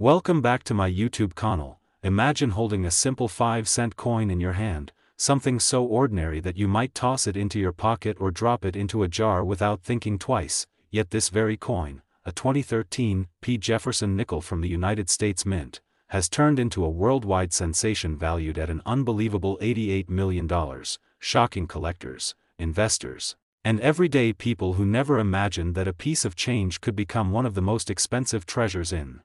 Welcome back to my YouTube channel. Imagine holding a simple 5-cent coin in your hand, something so ordinary that you might toss it into your pocket or drop it into a jar without thinking twice. Yet this very coin, a 2013 Jefferson Nickel from the United States Mint, has turned into a worldwide sensation valued at an unbelievable $88 million, shocking collectors, investors, and everyday people who never imagined that a piece of change could become one of the most expensive treasures in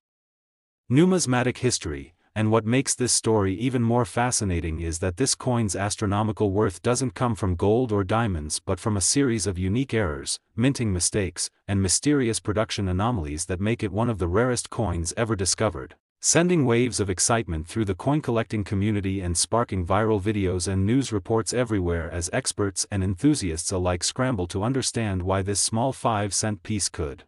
numismatic history. And what makes this story even more fascinating is that this coin's astronomical worth doesn't come from gold or diamonds but from a series of unique errors, minting mistakes, and mysterious production anomalies that make it one of the rarest coins ever discovered, sending waves of excitement through the coin-collecting community and sparking viral videos and news reports everywhere as experts and enthusiasts alike scramble to understand why this small 5-cent piece could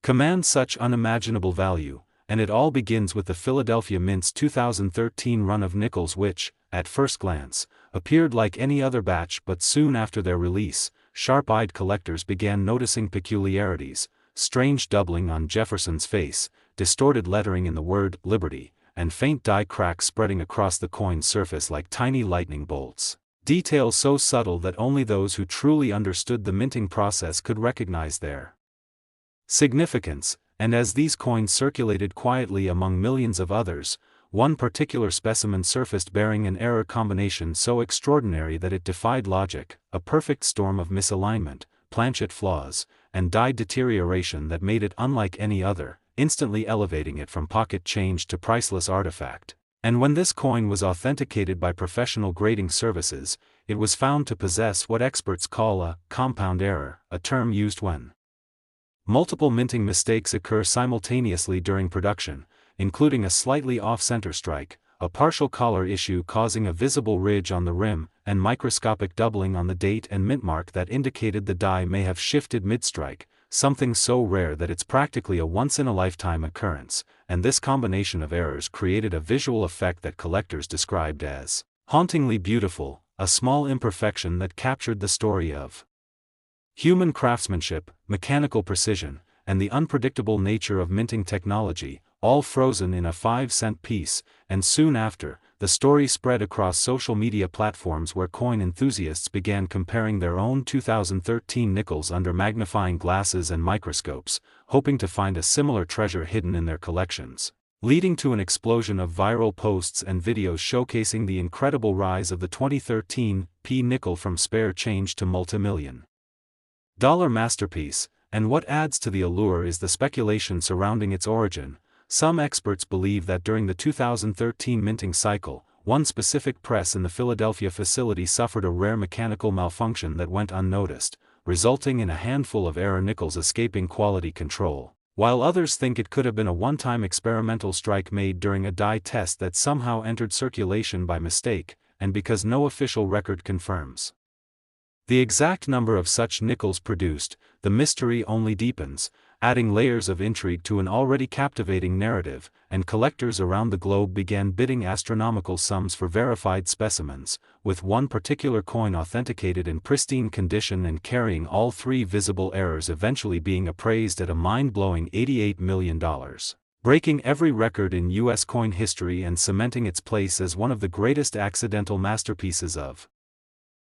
command such unimaginable value. And it all begins with the Philadelphia Mint's 2013 run of nickels which, at first glance, appeared like any other batch, but soon after their release, sharp-eyed collectors began noticing peculiarities: strange doubling on Jefferson's face, distorted lettering in the word Liberty, and faint die cracks spreading across the coin's surface like tiny lightning bolts. Details so subtle that only those who truly understood the minting process could recognize their significance. And as these coins circulated quietly among millions of others, one particular specimen surfaced bearing an error combination so extraordinary that it defied logic, a perfect storm of misalignment, planchet flaws, and die deterioration that made it unlike any other, instantly elevating it from pocket change to priceless artifact. And when this coin was authenticated by professional grading services, it was found to possess what experts call a compound error, a term used when multiple minting mistakes occur simultaneously during production, including a slightly off-center strike, a partial collar issue causing a visible ridge on the rim, and microscopic doubling on the date and mint mark that indicated the die may have shifted mid-strike, something so rare that it's practically a once-in-a-lifetime occurrence. And this combination of errors created a visual effect that collectors described as hauntingly beautiful, a small imperfection that captured the story of human craftsmanship, mechanical precision, and the unpredictable nature of minting technology, all frozen in a 5-cent piece. And soon after, the story spread across social media platforms where coin enthusiasts began comparing their own 2013 nickels under magnifying glasses and microscopes, hoping to find a similar treasure hidden in their collections, leading to an explosion of viral posts and videos showcasing the incredible rise of the 2013 nickel from spare change to multi-million dollar masterpiece. And what adds to the allure is the speculation surrounding its origin. Some experts believe that during the 2013 minting cycle, one specific press in the Philadelphia facility suffered a rare mechanical malfunction that went unnoticed, resulting in a handful of error nickels escaping quality control, while others think it could have been a one-time experimental strike made during a die test that somehow entered circulation by mistake, and because no official record confirms the exact number of such nickels produced, the mystery only deepens, adding layers of intrigue to an already captivating narrative. And collectors around the globe began bidding astronomical sums for verified specimens, with one particular coin authenticated in pristine condition and carrying all 3 visible errors eventually being appraised at a mind-blowing $88 million, breaking every record in U.S. coin history and cementing its place as one of the greatest accidental masterpieces of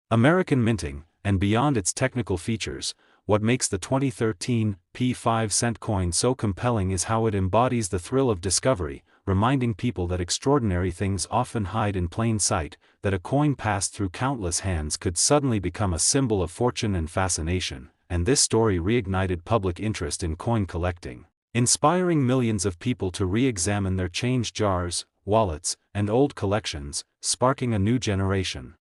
American minting. And beyond its technical features, what makes the 2013 5-cent coin so compelling is how it embodies the thrill of discovery, reminding people that extraordinary things often hide in plain sight, that a coin passed through countless hands could suddenly become a symbol of fortune and fascination. And this story reignited public interest in coin collecting, inspiring millions of people to re-examine their change jars, wallets, and old collections, sparking a new generation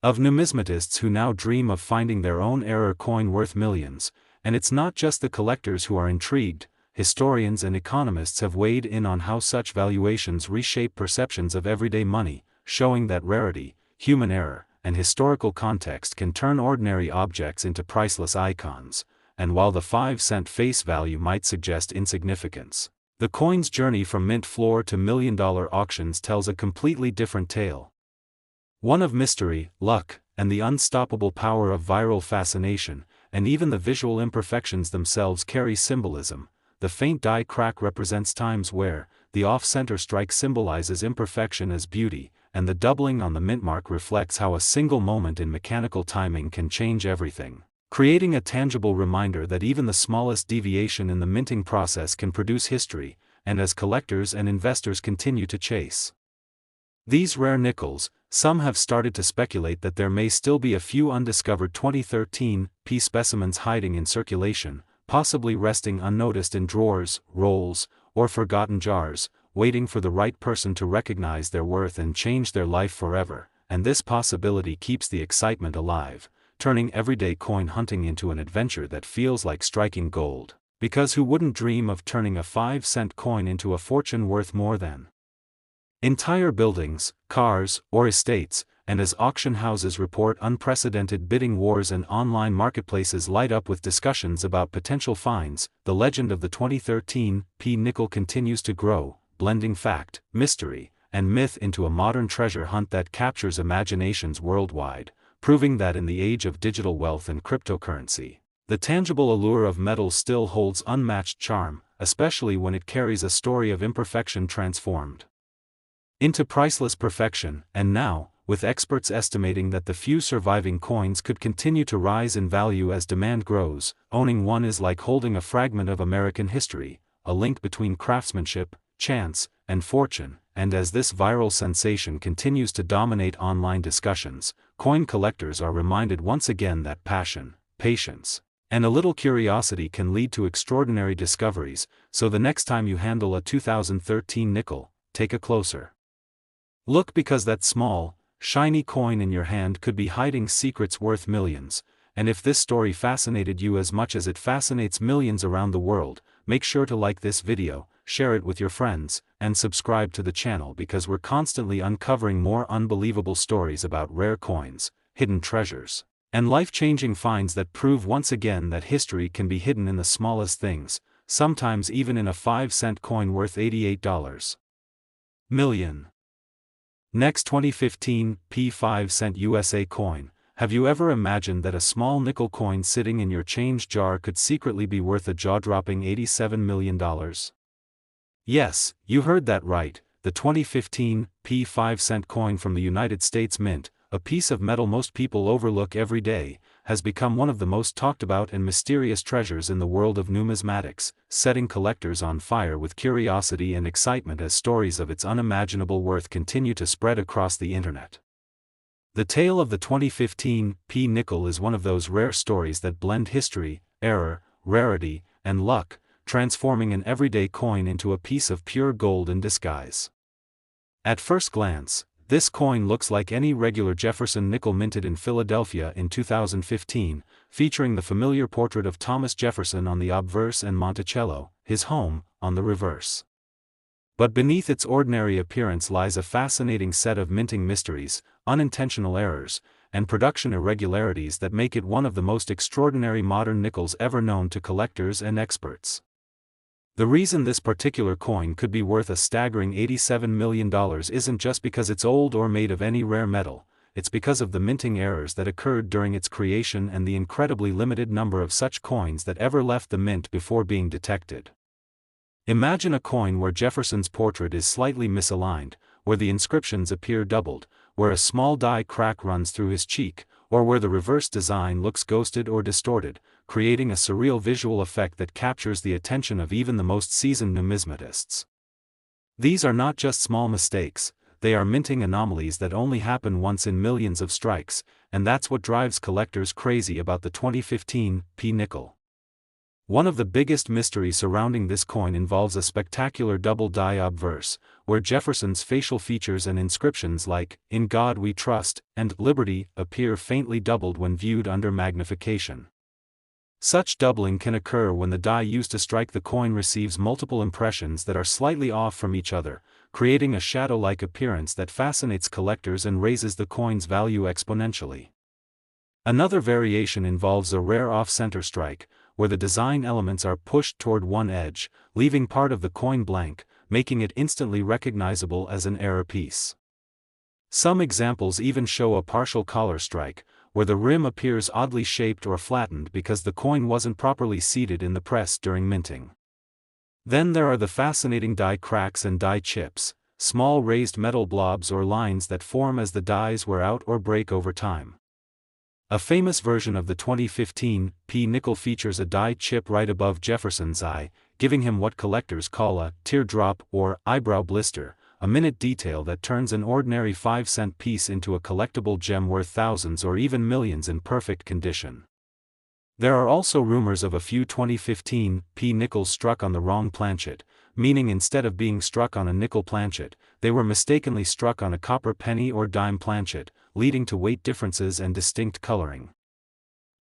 of numismatists who now dream of finding their own error coin worth millions. And it's not just the collectors who are intrigued. Historians and economists have weighed in on how such valuations reshape perceptions of everyday money, showing that rarity, human error, and historical context can turn ordinary objects into priceless icons. And while the 5-cent face value might suggest insignificance, the coin's journey from mint floor to million-dollar auctions tells a completely different tale. One of mystery, luck, and the unstoppable power of viral fascination. And even the visual imperfections themselves carry symbolism. the faint die crack represents times where the off-center strike symbolizes imperfection as beauty, and the doubling on the mint mark reflects how a single moment in mechanical timing can change everything, creating a tangible reminder that even the smallest deviation in the minting process can produce history, and as collectors and investors continue to chase these rare nickels, some have started to speculate that there may still be a few undiscovered 2013 P specimens hiding in circulation, possibly resting unnoticed in drawers, rolls, or forgotten jars, waiting for the right person to recognize their worth and change their life forever, and this possibility keeps the excitement alive, turning everyday coin hunting into an adventure that feels like striking gold, because who wouldn't dream of turning a 5-cent coin into a fortune worth more than entire buildings, cars, or estates, and as auction houses report unprecedented bidding wars and online marketplaces light up with discussions about potential finds, the legend of the 2013 P nickel continues to grow, blending fact, mystery, and myth into a modern treasure hunt that captures imaginations worldwide, proving that in the age of digital wealth and cryptocurrency, the tangible allure of metal still holds unmatched charm, especially when it carries a story of imperfection transformed into priceless perfection. And now, with experts estimating that the few surviving coins could continue to rise in value as demand grows, owning one is like holding a fragment of American history, a link between craftsmanship, chance, and fortune. And as this viral sensation continues to dominate online discussions, coin collectors are reminded once again that passion, patience, and a little curiosity can lead to extraordinary discoveries. So the next time you handle a 2013 nickel, take a closer look, because that small, shiny coin in your hand could be hiding secrets worth millions. And if this story fascinated you as much as it fascinates millions around the world, make sure to like this video, share it with your friends, and subscribe to the channel, because we're constantly uncovering more unbelievable stories about rare coins, hidden treasures, and life-changing finds that prove once again that history can be hidden in the smallest things, sometimes even in a 5-cent coin worth $88 million. Next, 2015 P 5-cent USA coin. Have you ever imagined that a small nickel coin sitting in your change jar could secretly be worth a jaw-dropping $87 million? Yes, you heard that right. The 2015 P 5-cent coin from the United States Mint, a piece of metal most people overlook every day, has become one of the most talked about and mysterious treasures in the world of numismatics, setting collectors on fire with curiosity and excitement as stories of its unimaginable worth continue to spread across the internet. The tale of the 2015 P nickel is one of those rare stories that blend history, error, rarity, and luck, transforming an everyday coin into a piece of pure gold in disguise. At first glance, this coin looks like any regular Jefferson nickel minted in Philadelphia in 2015, featuring the familiar portrait of Thomas Jefferson on the obverse and Monticello, his home, on the reverse. But beneath its ordinary appearance lies a fascinating set of minting mysteries, unintentional errors, and production irregularities that make it one of the most extraordinary modern nickels ever known to collectors and experts. The reason this particular coin could be worth a staggering $87 million isn't just because it's old or made of any rare metal, it's because of the minting errors that occurred during its creation and the incredibly limited number of such coins that ever left the mint before being detected. Imagine a coin where Jefferson's portrait is slightly misaligned, where the inscriptions appear doubled, where a small die crack runs through his cheek, or where the reverse design looks ghosted or distorted, creating a surreal visual effect that captures the attention of even the most seasoned numismatists. These are not just small mistakes, they are minting anomalies that only happen once in millions of strikes, and that's what drives collectors crazy about the 2015 P nickel. One of the biggest mysteries surrounding this coin involves a spectacular double die obverse, where Jefferson's facial features and inscriptions like "In God We Trust" and "Liberty" appear faintly doubled when viewed under magnification. Such doubling can occur when the die used to strike the coin receives multiple impressions that are slightly off from each other, creating a shadow-like appearance that fascinates collectors and raises the coin's value exponentially. Another variation involves a rare off-center strike, where the design elements are pushed toward one edge, leaving part of the coin blank, making it instantly recognizable as an error piece. Some examples even show a partial collar strike, where the rim appears oddly shaped or flattened because the coin wasn't properly seated in the press during minting. Then there are the fascinating die cracks and die chips, small raised metal blobs or lines that form as the dies wear out or break over time. A famous version of the 2015 nickel features a die chip right above Jefferson's eye, giving him what collectors call a teardrop or eyebrow blister, a minute detail that turns an ordinary 5-cent piece into a collectible gem worth thousands or even millions in perfect condition. There are also rumors of a few 2015 nickels struck on the wrong planchet, meaning instead of being struck on a nickel planchet, they were mistakenly struck on a copper penny or dime planchet, leading to weight differences and distinct coloring.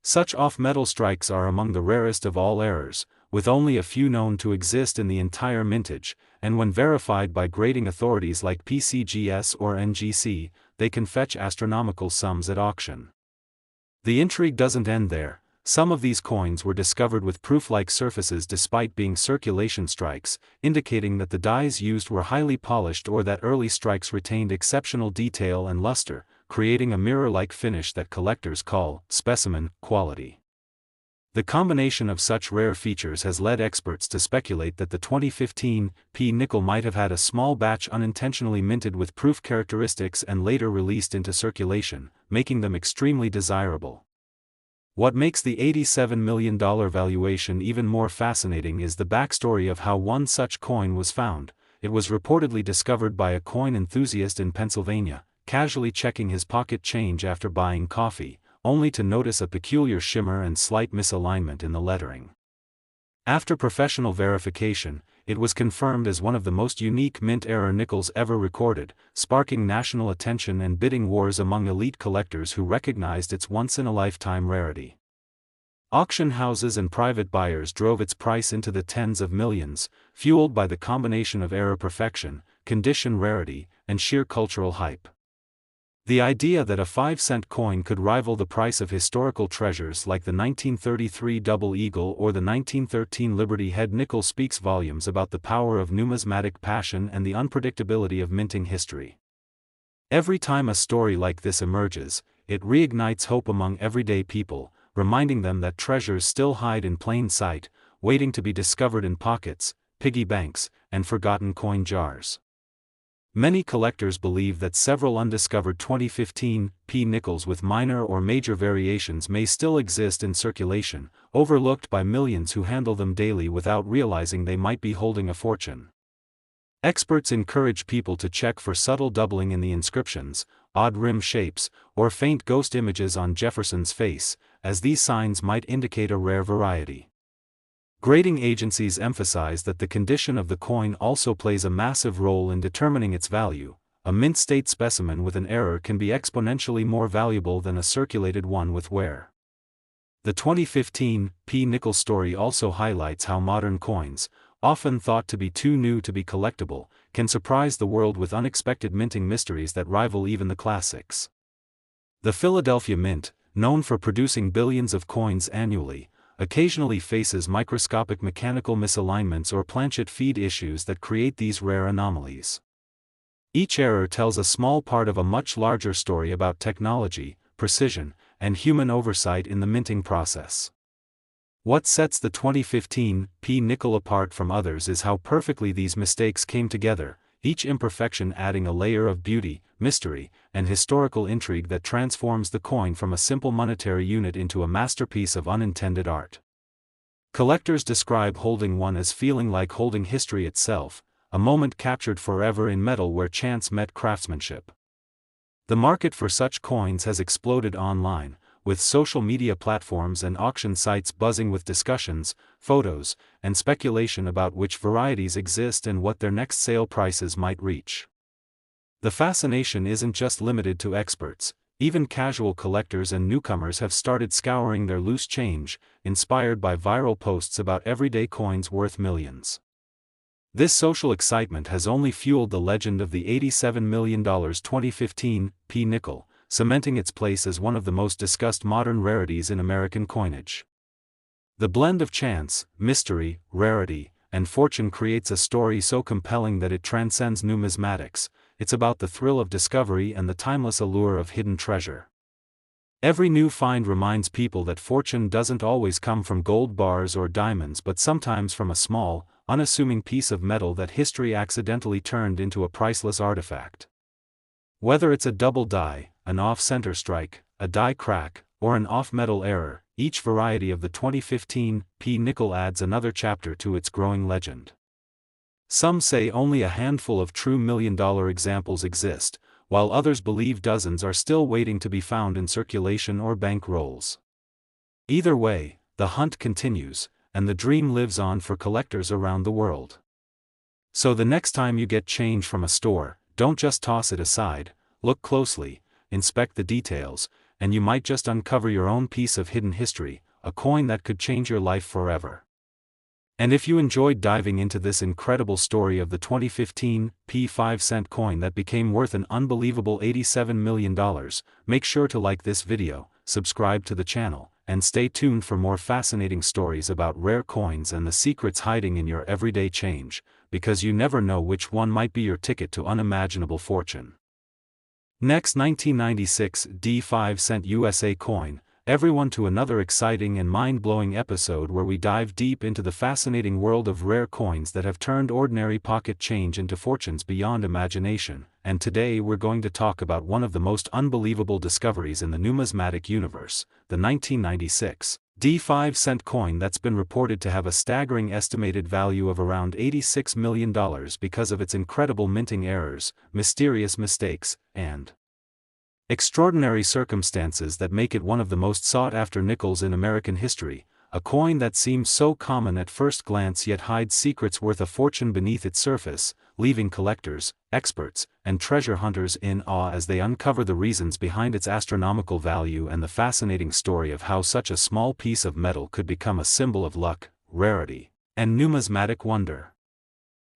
Such off-metal strikes are among the rarest of all errors, with only a few known to exist in the entire mintage, and when verified by grading authorities like PCGS or NGC, they can fetch astronomical sums at auction. The intrigue doesn't end there. Some of these coins were discovered with proof-like surfaces despite being circulation strikes, indicating that the dies used were highly polished or that early strikes retained exceptional detail and luster, creating a mirror-like finish that collectors call specimen quality. The combination of such rare features has led experts to speculate that the 2015 nickel might have had a small batch unintentionally minted with proof characteristics and later released into circulation, making them extremely desirable. What makes the $87 million valuation even more fascinating is the backstory of how one such coin was found. It was reportedly discovered by a coin enthusiast in Pennsylvania, casually checking his pocket change after buying coffee, only to notice a peculiar shimmer and slight misalignment in the lettering. After professional verification, it was confirmed as one of the most unique mint-era nickels ever recorded, sparking national attention and bidding wars among elite collectors who recognized its once-in-a-lifetime rarity. Auction houses and private buyers drove its price into the tens of millions, fueled by the combination of era perfection, condition rarity, and sheer cultural hype. The idea that a 5-cent coin could rival the price of historical treasures like the 1933 Double Eagle or the 1913 Liberty Head nickel speaks volumes about the power of numismatic passion and the unpredictability of minting history. Every time a story like this emerges, it reignites hope among everyday people, reminding them that treasures still hide in plain sight, waiting to be discovered in pockets, piggy banks, and forgotten coin jars. Many collectors believe that several undiscovered 2015 nickels with minor or major variations may still exist in circulation, overlooked by millions who handle them daily without realizing they might be holding a fortune. Experts encourage people to check for subtle doubling in the inscriptions, odd rim shapes, or faint ghost images on Jefferson's face, as these signs might indicate a rare variety. Grading agencies emphasize that the condition of the coin also plays a massive role in determining its value. A mint-state specimen with an error can be exponentially more valuable than a circulated one with wear. The 2015 nickel story also highlights how modern coins, often thought to be too new to be collectible, can surprise the world with unexpected minting mysteries that rival even the classics. The Philadelphia Mint, known for producing billions of coins annually, occasionally faces microscopic mechanical misalignments or planchet feed issues that create these rare anomalies. Each error tells a small part of a much larger story about technology, precision, and human oversight in the minting process. What sets the 2015 nickel apart from others is how perfectly these mistakes came together, each imperfection adding a layer of beauty, mystery, and historical intrigue that transforms the coin from a simple monetary unit into a masterpiece of unintended art. Collectors describe holding one as feeling like holding history itself, a moment captured forever in metal where chance met craftsmanship. The market for such coins has exploded online, with social media platforms and auction sites buzzing with discussions, photos, and speculation about which varieties exist and what their next sale prices might reach. The fascination isn't just limited to experts, even casual collectors and newcomers have started scouring their loose change, inspired by viral posts about everyday coins worth millions. This social excitement has only fueled the legend of the $87 million 2015 nickel, cementing its place as one of the most discussed modern rarities in American coinage. The blend of chance, mystery, rarity, and fortune creates a story so compelling that it transcends numismatics. It's about the thrill of discovery and the timeless allure of hidden treasure. Every new find reminds people that fortune doesn't always come from gold bars or diamonds but sometimes from a small, unassuming piece of metal that history accidentally turned into a priceless artifact. Whether it's a double die, an off-center strike, a die crack, or an off-metal error, each variety of the 2015 P nickel adds another chapter to its growing legend. Some say only a handful of true million-dollar examples exist, while others believe dozens are still waiting to be found in circulation or bank rolls. Either way, the hunt continues, and the dream lives on for collectors around the world. So the next time you get change from a store, don't just toss it aside, look closely, inspect the details, and you might just uncover your own piece of hidden history, a coin that could change your life forever. And if you enjoyed diving into this incredible story of the 2015 P 5-cent coin that became worth an unbelievable $87 million, make sure to like this video, subscribe to the channel, and stay tuned for more fascinating stories about rare coins and the secrets hiding in your everyday change, because you never know which one might be your ticket to unimaginable fortune. Next, 1996 D 5-cent USA coin. Everyone to another exciting and mind-blowing episode where we dive deep into the fascinating world of rare coins that have turned ordinary pocket change into fortunes beyond imagination, and today we're going to talk about one of the most unbelievable discoveries in the numismatic universe, the 1996 D 5-cent coin that's been reported to have a staggering estimated value of around $86 million because of its incredible minting errors, mysterious mistakes, and extraordinary circumstances that make it one of the most sought-after nickels in American history, a coin that seems so common at first glance yet hides secrets worth a fortune beneath its surface, leaving collectors, experts, and treasure hunters in awe as they uncover the reasons behind its astronomical value and the fascinating story of how such a small piece of metal could become a symbol of luck, rarity, and numismatic wonder.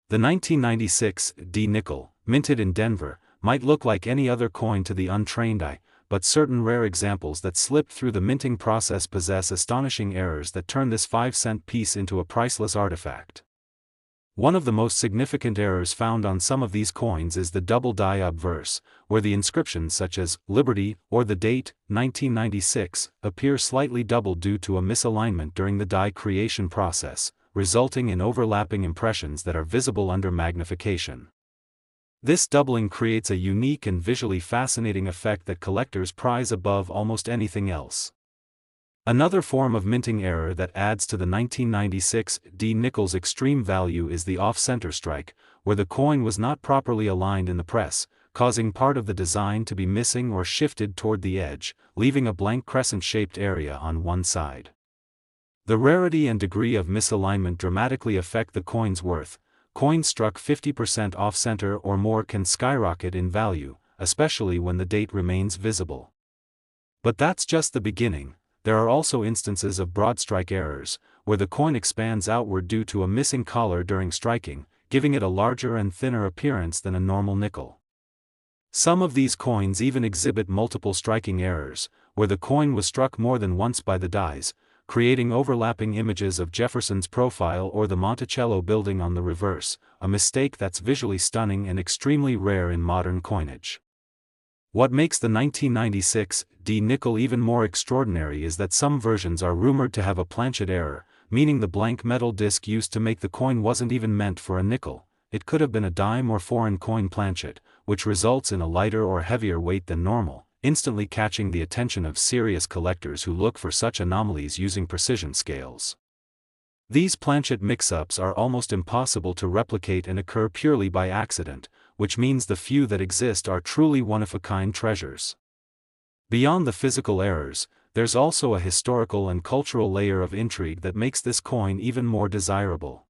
The 1996 D nickel, minted in Denver, might look like any other coin to the untrained eye, but certain rare examples that slipped through the minting process possess astonishing errors that turn this 5-cent piece into a priceless artifact. One of the most significant errors found on some of these coins is the double die obverse, where the inscriptions such as Liberty or the date 1996 appear slightly doubled due to a misalignment during the die creation process, resulting in overlapping impressions that are visible under magnification. This doubling creates a unique and visually fascinating effect that collectors prize above almost anything else. Another form of minting error that adds to the 1996 D nickel's extreme value is the off-center strike, where the coin was not properly aligned in the press, causing part of the design to be missing or shifted toward the edge, leaving a blank crescent-shaped area on one side. The rarity and degree of misalignment dramatically affect the coin's worth. Coins struck 50% off-center or more can skyrocket in value, especially when the date remains visible. But that's just the beginning. There are also instances of broad strike errors, where the coin expands outward due to a missing collar during striking, giving it a larger and thinner appearance than a normal nickel. Some of these coins even exhibit multiple striking errors, where the coin was struck more than once by the dies, creating overlapping images of Jefferson's profile or the Monticello building on the reverse, a mistake that's visually stunning and extremely rare in modern coinage. What makes the 1996 D nickel even more extraordinary is that some versions are rumored to have a planchet error, meaning the blank metal disc used to make the coin wasn't even meant for a nickel. It could have been a dime or foreign coin planchet, which results in a lighter or heavier weight than normal, instantly catching the attention of serious collectors who look for such anomalies using precision scales. These planchet mix-ups are almost impossible to replicate and occur purely by accident, which means the few that exist are truly one-of-a-kind treasures. Beyond the physical errors, there's also a historical and cultural layer of intrigue that makes this coin even more desirable.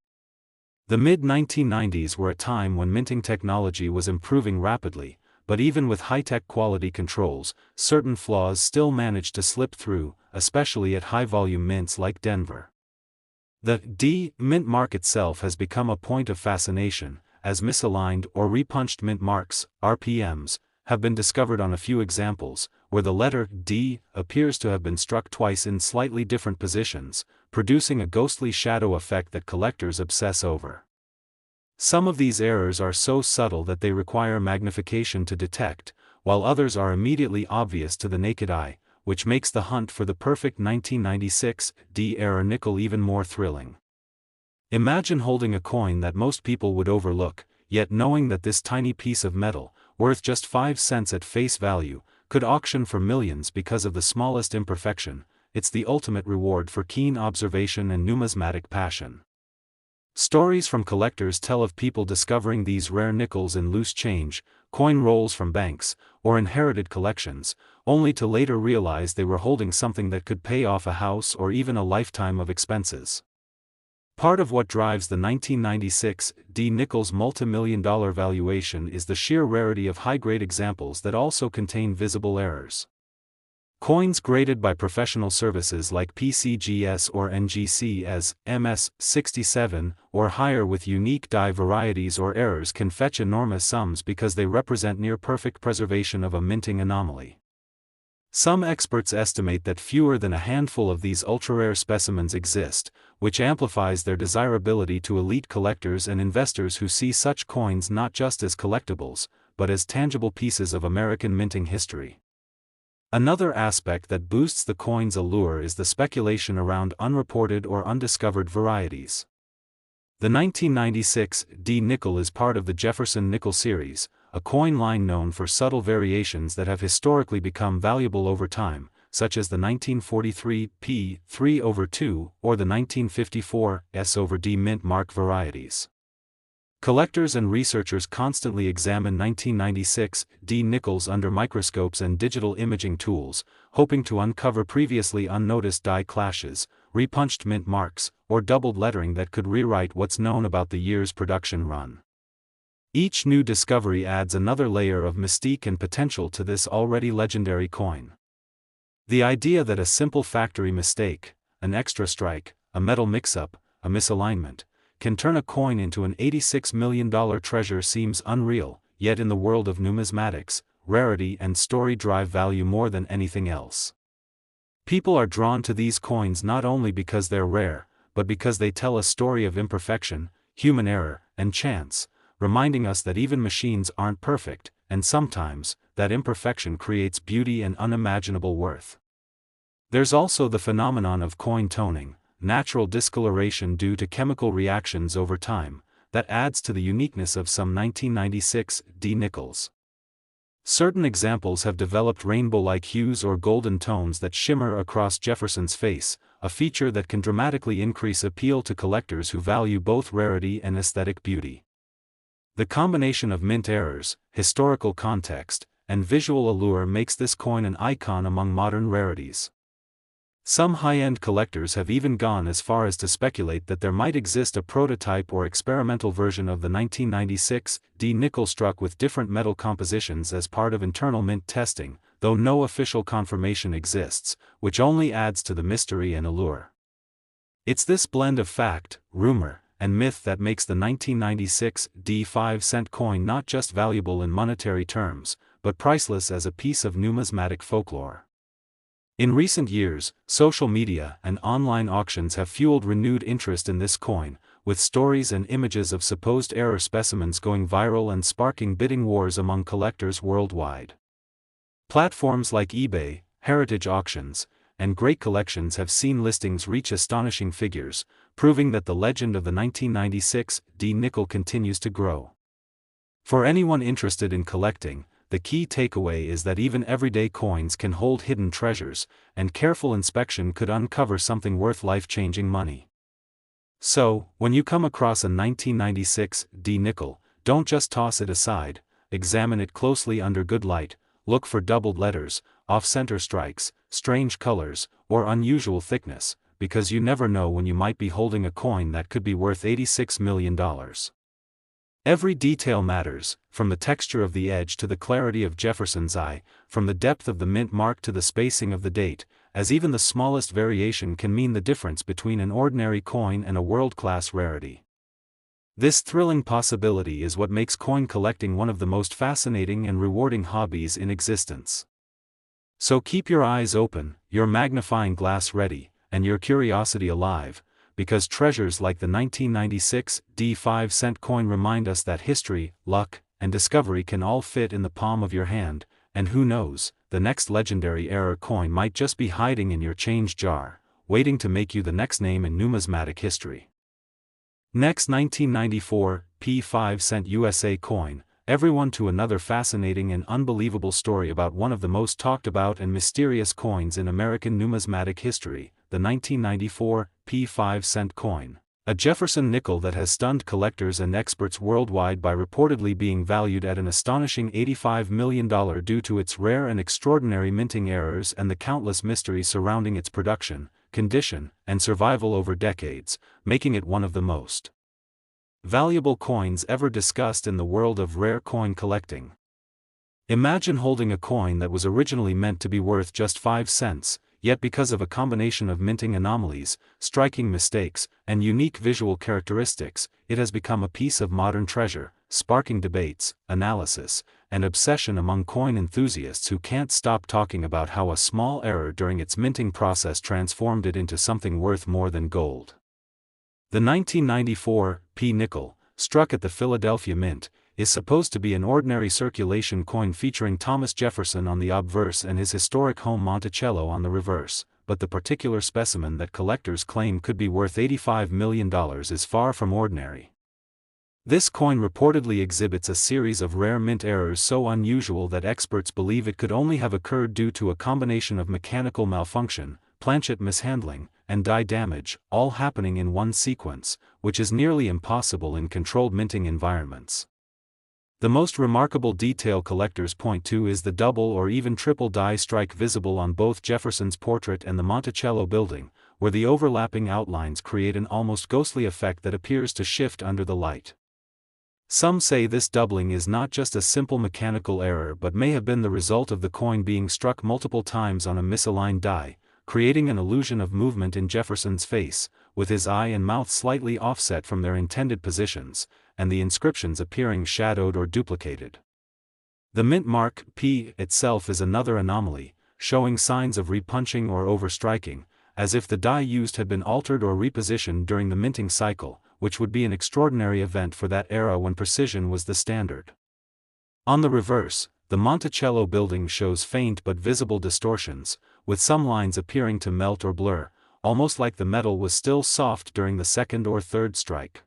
The mid-1990s were a time when minting technology was improving rapidly, but even with high-tech quality controls, certain flaws still managed to slip through, especially at high-volume mints like Denver. The D mint mark itself has become a point of fascination, as misaligned or repunched mint marks, RPMs, have been discovered on a few examples, where the letter D appears to have been struck twice in slightly different positions, producing a ghostly shadow effect that collectors obsess over. Some of these errors are so subtle that they require magnification to detect, while others are immediately obvious to the naked eye, which makes the hunt for the perfect 1996 D error nickel even more thrilling. Imagine holding a coin that most people would overlook, yet knowing that this tiny piece of metal, worth just 5 cents at face value, could auction for millions because of the smallest imperfection. It's the ultimate reward for keen observation and numismatic passion. Stories from collectors tell of people discovering these rare nickels in loose change, coin rolls from banks, or inherited collections, only to later realize they were holding something that could pay off a house or even a lifetime of expenses. Part of what drives the 1996 D nickel's multi-million-dollar valuation is the sheer rarity of high-grade examples that also contain visible errors. Coins graded by professional services like PCGS or NGC as MS67 or higher with unique die varieties or errors can fetch enormous sums because they represent near-perfect preservation of a minting anomaly. Some experts estimate that fewer than a handful of these ultra-rare specimens exist, which amplifies their desirability to elite collectors and investors who see such coins not just as collectibles, but as tangible pieces of American minting history. Another aspect that boosts the coin's allure is the speculation around unreported or undiscovered varieties. The 1996 D nickel is part of the Jefferson Nickel series, a coin line known for subtle variations that have historically become valuable over time, such as the 1943 P 3/2 or the 1954 S/D mint mark varieties. Collectors and researchers constantly examine 1996 D nickels under microscopes and digital imaging tools, hoping to uncover previously unnoticed die clashes, repunched mint marks, or doubled lettering that could rewrite what's known about the year's production run. Each new discovery adds another layer of mystique and potential to this already legendary coin. The idea that a simple factory mistake, an extra strike, a metal mix-up, a misalignment, can turn a coin into an $86 million treasure seems unreal, yet in the world of numismatics, rarity and story drive value more than anything else. People are drawn to these coins not only because they're rare, but because they tell a story of imperfection, human error, and chance, reminding us that even machines aren't perfect, and sometimes, that imperfection creates beauty and unimaginable worth. There's also the phenomenon of coin toning, natural discoloration due to chemical reactions over time, that adds to the uniqueness of some 1996 D nickels. Certain examples have developed rainbow-like hues or golden tones that shimmer across Jefferson's face, a feature that can dramatically increase appeal to collectors who value both rarity and aesthetic beauty. The combination of mint errors, historical context, and visual allure makes this coin an icon among modern rarities. Some high-end collectors have even gone as far as to speculate that there might exist a prototype or experimental version of the 1996 D nickel struck with different metal compositions as part of internal mint testing, though no official confirmation exists, which only adds to the mystery and allure. It's this blend of fact, rumor, and myth that makes the 1996 D 5-cent coin not just valuable in monetary terms, but priceless as a piece of numismatic folklore. In recent years, social media and online auctions have fueled renewed interest in this coin, with stories and images of supposed error specimens going viral and sparking bidding wars among collectors worldwide. Platforms like eBay, heritage auctions, and great collections have seen listings reach astonishing figures, proving that the legend of the 1996 D nickel continues to grow. For anyone interested in collecting, the key takeaway is that even everyday coins can hold hidden treasures, and careful inspection could uncover something worth life-changing money. So, when you come across a 1996 D nickel, don't just toss it aside, examine it closely under good light, look for doubled letters, off-center strikes, strange colors, or unusual thickness, because you never know when you might be holding a coin that could be worth $86 million. Every detail matters, from the texture of the edge to the clarity of Jefferson's eye, from the depth of the mint mark to the spacing of the date, as even the smallest variation can mean the difference between an ordinary coin and a world-class rarity. This thrilling possibility is what makes coin collecting one of the most fascinating and rewarding hobbies in existence. So keep your eyes open, your magnifying glass ready, and your curiosity alive, because treasures like the 1996 D 5-cent coin remind us that history, luck, and discovery can all fit in the palm of your hand, and who knows, the next legendary error coin might just be hiding in your change jar, waiting to make you the next name in numismatic history. Next, 1994, P5 cent USA coin, everyone to another fascinating and unbelievable story about one of the most talked about and mysterious coins in American numismatic history, the 1994 P5 cent coin. A Jefferson nickel that has stunned collectors and experts worldwide by reportedly being valued at an astonishing $85 million due to its rare and extraordinary minting errors and the countless mysteries surrounding its production, condition, and survival over decades, making it one of the most valuable coins ever discussed in the world of rare coin collecting. Imagine holding a coin that was originally meant to be worth just 5 cents, yet because of a combination of minting anomalies, striking mistakes, and unique visual characteristics, it has become a piece of modern treasure, sparking debates, analysis, and obsession among coin enthusiasts who can't stop talking about how a small error during its minting process transformed it into something worth more than gold. The 1994 P nickel, struck at the Philadelphia Mint, is supposed to be an ordinary circulation coin featuring Thomas Jefferson on the obverse and his historic home Monticello on the reverse, but the particular specimen that collectors claim could be worth $85 million is far from ordinary. This coin reportedly exhibits a series of rare mint errors so unusual that experts believe it could only have occurred due to a combination of mechanical malfunction, planchet mishandling, and die damage, all happening in one sequence, which is nearly impossible in controlled minting environments. The most remarkable detail collectors point to is the double or even triple die strike visible on both Jefferson's portrait and the Monticello building, where the overlapping outlines create an almost ghostly effect that appears to shift under the light. Some say this doubling is not just a simple mechanical error but may have been the result of the coin being struck multiple times on a misaligned die, creating an illusion of movement in Jefferson's face, with his eye and mouth slightly offset from their intended positions, and the inscriptions appearing shadowed or duplicated. The mint mark P itself is another anomaly, showing signs of repunching or overstriking, as if the die used had been altered or repositioned during the minting cycle, which would be an extraordinary event for that era when precision was the standard. On the reverse, the Monticello building shows faint but visible distortions, with some lines appearing to melt or blur, almost like the metal was still soft during the second or third strike.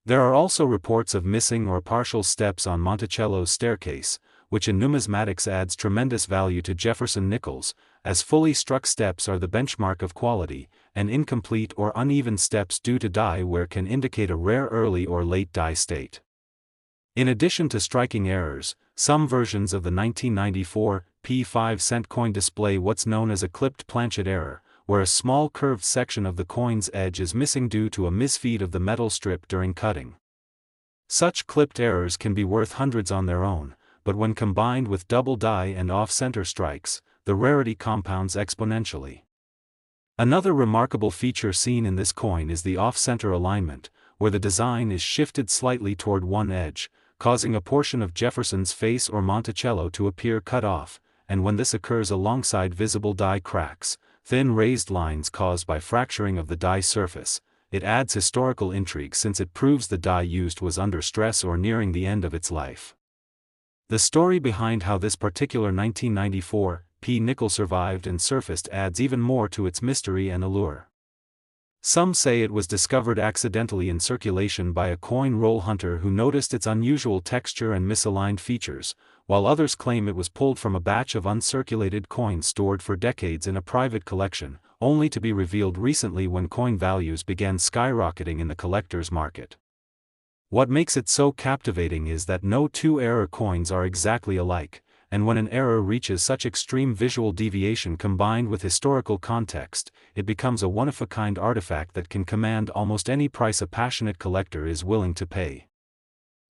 There are also reports of missing or partial steps on Monticello's staircase, which in numismatics adds tremendous value to Jefferson nickels, as fully struck steps are the benchmark of quality, and incomplete or uneven steps due to die wear can indicate a rare early or late die state. In addition to striking errors, some versions of the 1994 P5 coin display what's known as a clipped planchet error, where a small curved section of the coin's edge is missing due to a misfeed of the metal strip during cutting. Such clipped errors can be worth hundreds on their own, but when combined with double die and off-center strikes, the rarity compounds exponentially. Another remarkable feature seen in this coin is the off-center alignment, where the design is shifted slightly toward one edge, causing a portion of Jefferson's face or Monticello to appear cut off, and when this occurs alongside visible die cracks, thin raised lines caused by fracturing of the die surface, it adds historical intrigue since it proves the die used was under stress or nearing the end of its life. The story behind how this particular 1994 P nickel survived and surfaced adds even more to its mystery and allure. Some say it was discovered accidentally in circulation by a coin roll hunter who noticed its unusual texture and misaligned features, while others claim it was pulled from a batch of uncirculated coins stored for decades in a private collection, only to be revealed recently when coin values began skyrocketing in the collector's market. What makes it so captivating is that no two error coins are exactly alike, and when an error reaches such extreme visual deviation combined with historical context, it becomes a one-of-a-kind artifact that can command almost any price a passionate collector is willing to pay.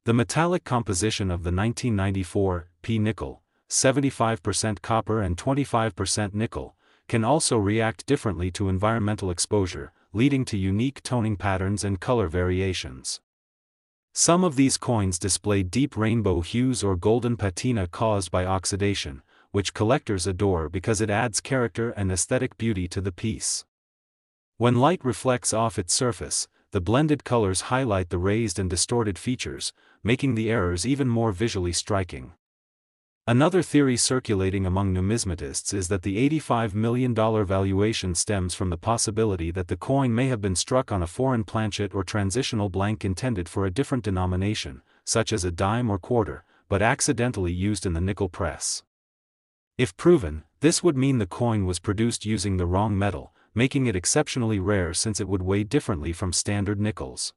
The metallic composition of the 1994 P nickel, 75% copper and 25% nickel, can also react differently to environmental exposure, leading to unique toning patterns and color variations. Some of these coins display deep rainbow hues or golden patina caused by oxidation, which collectors adore because it adds character and aesthetic beauty to the piece. When light reflects off its surface, the blended colors highlight the raised and distorted features, making the errors even more visually striking. Another theory circulating among numismatists is that the $85 million valuation stems from the possibility that the coin may have been struck on a foreign planchet or transitional blank intended for a different denomination, such as a dime or quarter, but accidentally used in the nickel press. If proven, this would mean the coin was produced using the wrong metal, making it exceptionally rare since it would weigh differently from standard nickels.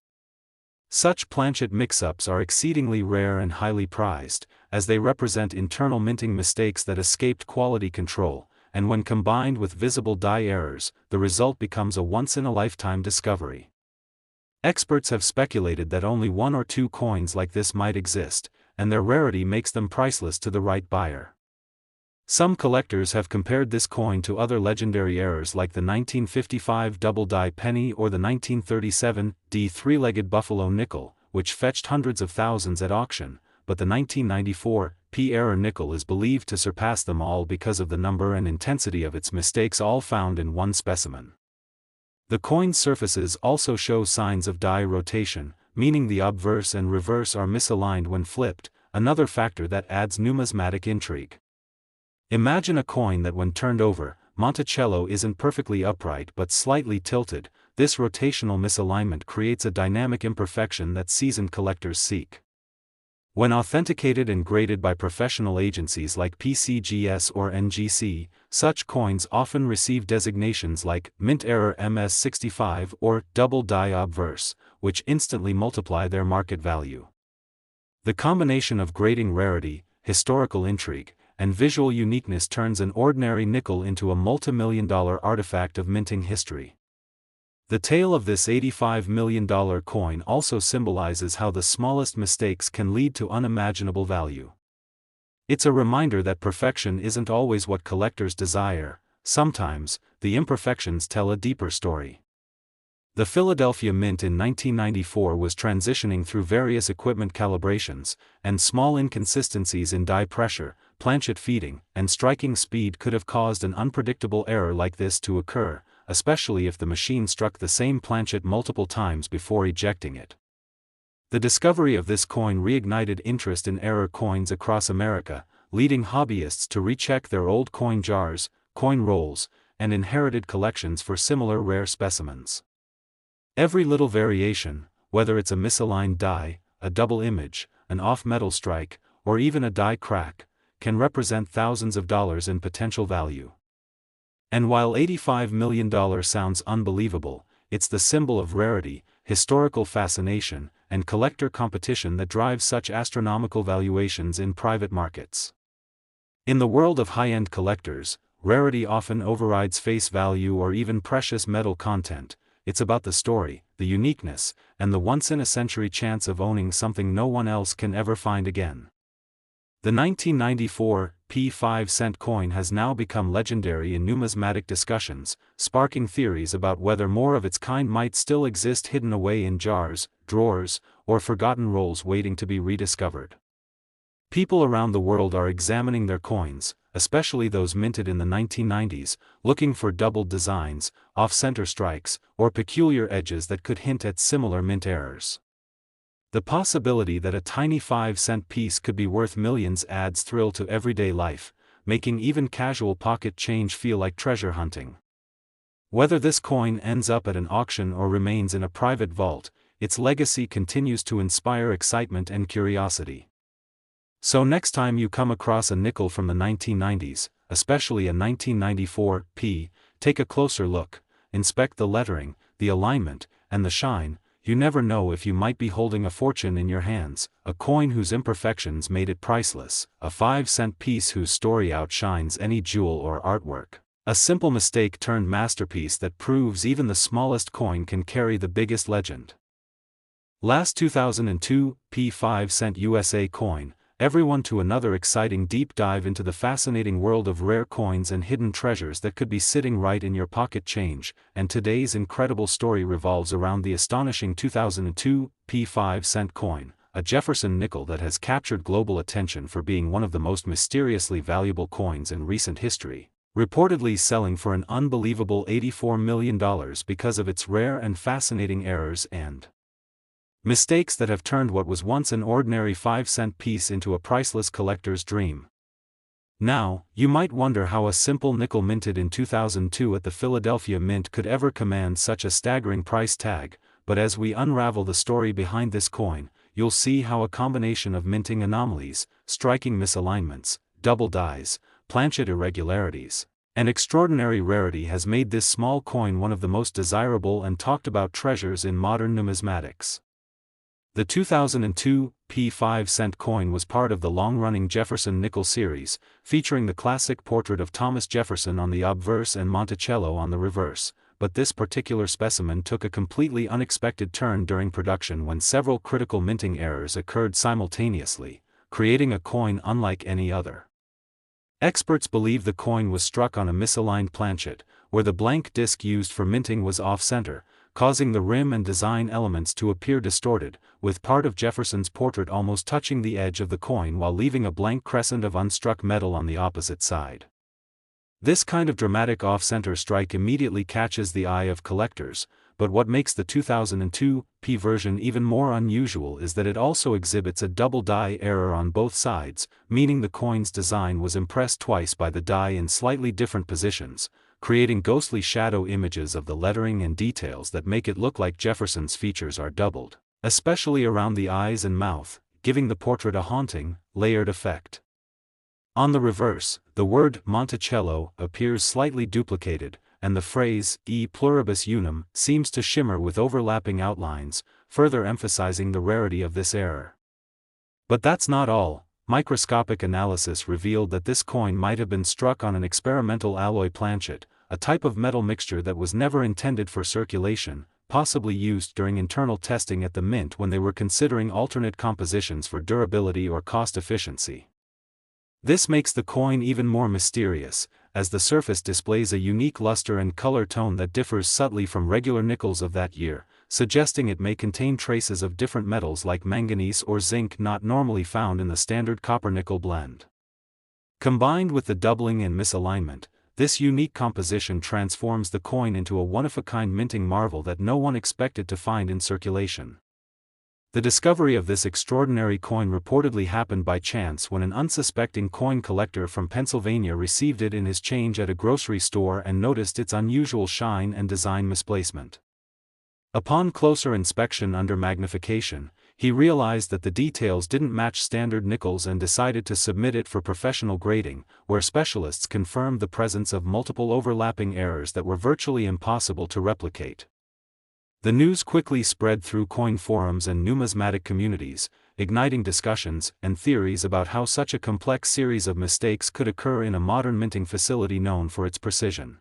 Such planchet mix-ups are exceedingly rare and highly prized, as they represent internal minting mistakes that escaped quality control, and when combined with visible die errors, the result becomes a once-in-a-lifetime discovery. Experts have speculated that only one or two coins like this might exist, and their rarity makes them priceless to the right buyer. Some collectors have compared this coin to other legendary errors like the 1955 double-die penny or the 1937 D three-legged buffalo nickel, which fetched hundreds of thousands at auction, but the 1994 P error nickel is believed to surpass them all because of the number and intensity of its mistakes all found in one specimen. The coin's surfaces also show signs of die rotation, meaning the obverse and reverse are misaligned when flipped, another factor that adds numismatic intrigue. Imagine a coin that when turned over, Monticello isn't perfectly upright but slightly tilted. This rotational misalignment creates a dynamic imperfection that seasoned collectors seek. When authenticated and graded by professional agencies like PCGS or NGC, such coins often receive designations like Mint Error MS65 or Double Die Obverse, which instantly multiply their market value. The combination of grading rarity, historical intrigue, and visual uniqueness turns an ordinary nickel into a multi-million-dollar artifact of minting history. The tale of this $85 million coin also symbolizes how the smallest mistakes can lead to unimaginable value. It's a reminder that perfection isn't always what collectors desire. Sometimes, the imperfections tell a deeper story. The Philadelphia Mint in 1994 was transitioning through various equipment calibrations, and small inconsistencies in die pressure, planchet feeding, and striking speed could have caused an unpredictable error like this to occur, especially if the machine struck the same planchet multiple times before ejecting it. The discovery of this coin reignited interest in error coins across America, leading hobbyists to recheck their old coin jars, coin rolls, and inherited collections for similar rare specimens. Every little variation, whether it's a misaligned die, a double image, an off-metal strike, or even a die crack, can represent thousands of dollars in potential value. And while $85 million sounds unbelievable, it's the symbol of rarity, historical fascination, and collector competition that drives such astronomical valuations in private markets. In the world of high-end collectors, rarity often overrides face value or even precious metal content. It's about the story, the uniqueness, and the once-in-a-century chance of owning something no one else can ever find again. The 1994 P5-cent coin has now become legendary in numismatic discussions, sparking theories about whether more of its kind might still exist hidden away in jars, drawers, or forgotten rolls waiting to be rediscovered. People around the world are examining their coins, especially those minted in the 1990s, looking for doubled designs, off-center strikes, or peculiar edges that could hint at similar mint errors. The possibility that a tiny 5-cent piece could be worth millions adds thrill to everyday life, making even casual pocket change feel like treasure hunting. Whether this coin ends up at an auction or remains in a private vault, its legacy continues to inspire excitement and curiosity. So next time you come across a nickel from the 1990s, especially a 1994 P, take a closer look, inspect the lettering, the alignment, and the shine. You never know if you might be holding a fortune in your hands, a coin whose imperfections made it priceless, a 5-cent piece whose story outshines any jewel or artwork, a simple mistake turned masterpiece that proves even the smallest coin can carry the biggest legend. Last 2002 P5-cent USA coin. Everyone to another exciting deep dive into the fascinating world of rare coins and hidden treasures that could be sitting right in your pocket change, and today's incredible story revolves around the astonishing 2002 P5-cent coin, a Jefferson nickel that has captured global attention for being one of the most mysteriously valuable coins in recent history, reportedly selling for an unbelievable $84 million because of its rare and fascinating errors and mistakes that have turned what was once an ordinary 5-cent piece into a priceless collector's dream. Now, you might wonder how a simple nickel minted in 2002 at the Philadelphia Mint could ever command such a staggering price tag, but as we unravel the story behind this coin, you'll see how a combination of minting anomalies, striking misalignments, double dies, planchet irregularities, and extraordinary rarity has made this small coin one of the most desirable and talked about treasures in modern numismatics. The 2002 P5-cent coin was part of the long-running Jefferson Nickel series, featuring the classic portrait of Thomas Jefferson on the obverse and Monticello on the reverse, but this particular specimen took a completely unexpected turn during production when several critical minting errors occurred simultaneously, creating a coin unlike any other. Experts believe the coin was struck on a misaligned planchet, where the blank disc used for minting was off-center, causing the rim and design elements to appear distorted, with part of Jefferson's portrait almost touching the edge of the coin while leaving a blank crescent of unstruck metal on the opposite side. This kind of dramatic off-center strike immediately catches the eye of collectors, but what makes the 2002 P version even more unusual is that it also exhibits a double die error on both sides, meaning the coin's design was impressed twice by the die in slightly different positions, creating ghostly shadow images of the lettering and details that make it look like Jefferson's features are doubled, especially around the eyes and mouth, giving the portrait a haunting, layered effect. On the reverse, the word Monticello appears slightly duplicated, and the phrase e pluribus unum seems to shimmer with overlapping outlines, further emphasizing the rarity of this error. But that's not all. Microscopic analysis revealed that this coin might have been struck on an experimental alloy planchet, a type of metal mixture that was never intended for circulation, possibly used during internal testing at the mint when they were considering alternate compositions for durability or cost efficiency. This makes the coin even more mysterious, as the surface displays a unique luster and color tone that differs subtly from regular nickels of that year, suggesting it may contain traces of different metals like manganese or zinc not normally found in the standard copper-nickel blend. Combined with the doubling and misalignment, this unique composition transforms the coin into a one-of-a-kind minting marvel that no one expected to find in circulation. The discovery of this extraordinary coin reportedly happened by chance when an unsuspecting coin collector from Pennsylvania received it in his change at a grocery store and noticed its unusual shine and design misplacement. Upon closer inspection under magnification, he realized that the details didn't match standard nickels and decided to submit it for professional grading, where specialists confirmed the presence of multiple overlapping errors that were virtually impossible to replicate. The news quickly spread through coin forums and numismatic communities, igniting discussions and theories about how such a complex series of mistakes could occur in a modern minting facility known for its precision.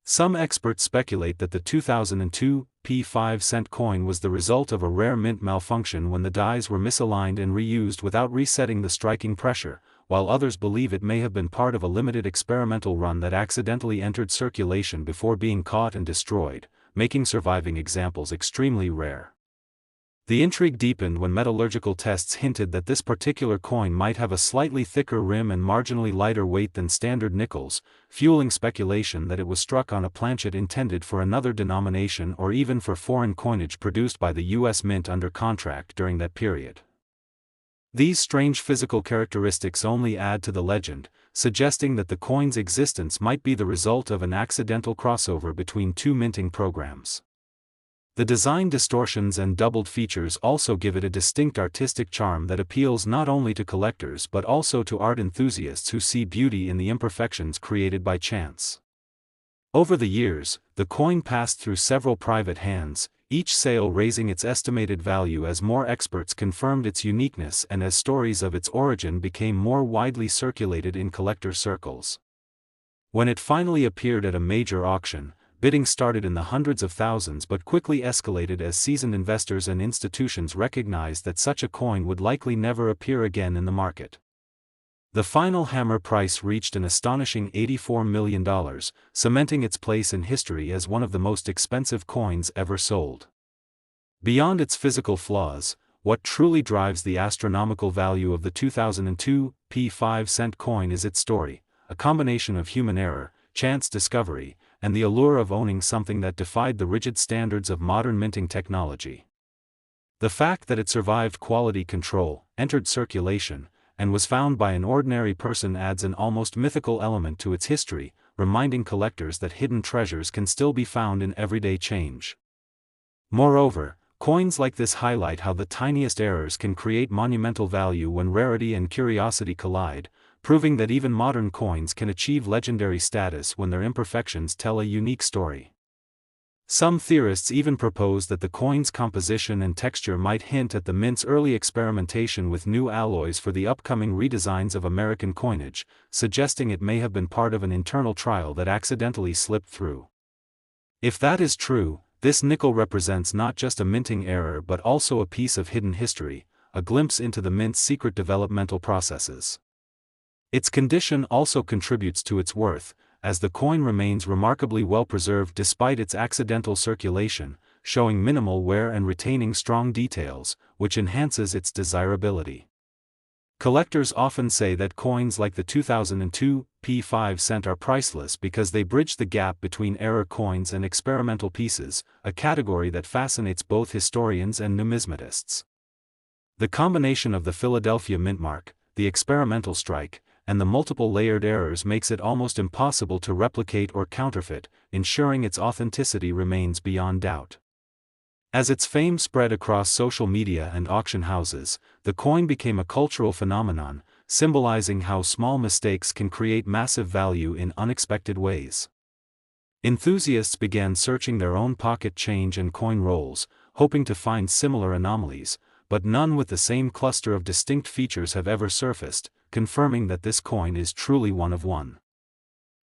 Some experts speculate that the 2002 P5-cent coin was the result of a rare mint malfunction when the dies were misaligned and reused without resetting the striking pressure, while others believe it may have been part of a limited experimental run that accidentally entered circulation before being caught and destroyed, making surviving examples extremely rare. The intrigue deepened when metallurgical tests hinted that this particular coin might have a slightly thicker rim and marginally lighter weight than standard nickels, fueling speculation that it was struck on a planchet intended for another denomination or even for foreign coinage produced by the U.S. Mint under contract during that period. These strange physical characteristics only add to the legend, suggesting that the coin's existence might be the result of an accidental crossover between two minting programs. The design distortions and doubled features also give it a distinct artistic charm that appeals not only to collectors but also to art enthusiasts who see beauty in the imperfections created by chance. Over the years, the coin passed through several private hands, each sale raising its estimated value as more experts confirmed its uniqueness and as stories of its origin became more widely circulated in collector circles. When it finally appeared at a major auction, bidding started in the hundreds of thousands but quickly escalated as seasoned investors and institutions recognized that such a coin would likely never appear again in the market. The final hammer price reached an astonishing $84 million, cementing its place in history as one of the most expensive coins ever sold. Beyond its physical flaws, what truly drives the astronomical value of the 2002 P5-cent coin is its story, a combination of human error, chance discovery, and the allure of owning something that defied the rigid standards of modern minting technology. The fact that it survived quality control, entered circulation, and was found by an ordinary person adds an almost mythical element to its history, reminding collectors that hidden treasures can still be found in everyday change. Moreover, coins like this highlight how the tiniest errors can create monumental value when rarity and curiosity collide, proving that even modern coins can achieve legendary status when their imperfections tell a unique story. Some theorists even propose that the coin's composition and texture might hint at the mint's early experimentation with new alloys for the upcoming redesigns of American coinage, suggesting it may have been part of an internal trial that accidentally slipped through. If that is true, this nickel represents not just a minting error but also a piece of hidden history, a glimpse into the mint's secret developmental processes. Its condition also contributes to its worth, as the coin remains remarkably well preserved despite its accidental circulation, showing minimal wear and retaining strong details, which enhances its desirability. Collectors often say that coins like the 2002 P5 cent are priceless because they bridge the gap between error coins and experimental pieces, a category that fascinates both historians and numismatists. The combination of the Philadelphia mint mark, the experimental strike, and the multiple layered errors makes it almost impossible to replicate or counterfeit, ensuring its authenticity remains beyond doubt. As its fame spread across social media and auction houses, the coin became a cultural phenomenon, symbolizing how small mistakes can create massive value in unexpected ways. Enthusiasts began searching their own pocket change and coin rolls, hoping to find similar anomalies, but none with the same cluster of distinct features have ever surfaced, confirming that this coin is truly one of one.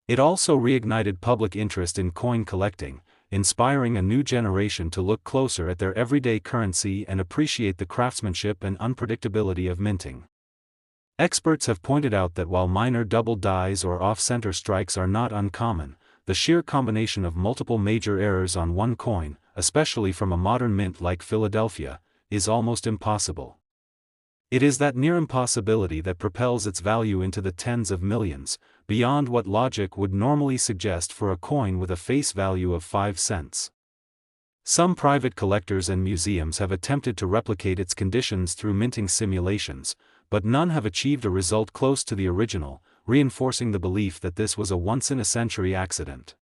It also reignited public interest in coin collecting, inspiring a new generation to look closer at their everyday currency and appreciate the craftsmanship and unpredictability of minting. Experts have pointed out that while minor double dies or off-center strikes are not uncommon, the sheer combination of multiple major errors on one coin, especially from a modern mint like Philadelphia, is almost impossible. It is that near impossibility that propels its value into the tens of millions, beyond what logic would normally suggest for a coin with a face value of 5 cents. Some private collectors and museums have attempted to replicate its conditions through minting simulations, but none have achieved a result close to the original, reinforcing the belief that this was a once-in-a-century accident.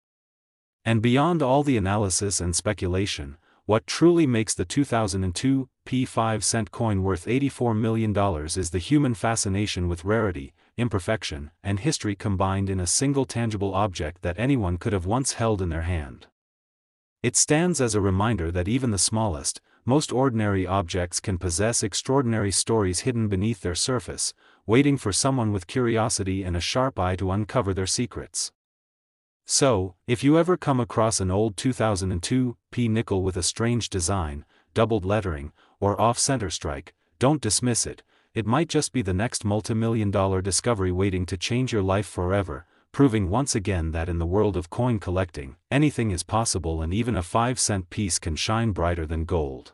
And beyond all the analysis and speculation, what truly makes the 2002 P5 cent coin worth $84 million is the human fascination with rarity, imperfection, and history combined in a single tangible object that anyone could have once held in their hand. It stands as a reminder that even the smallest, most ordinary objects can possess extraordinary stories hidden beneath their surface, waiting for someone with curiosity and a sharp eye to uncover their secrets. So, if you ever come across an old 2002 P nickel with a strange design, doubled lettering, or off-center strike, don't dismiss it. It might just be the next multi-million-dollar discovery waiting to change your life forever, proving once again that in the world of coin collecting, anything is possible and even a 5-cent piece can shine brighter than gold.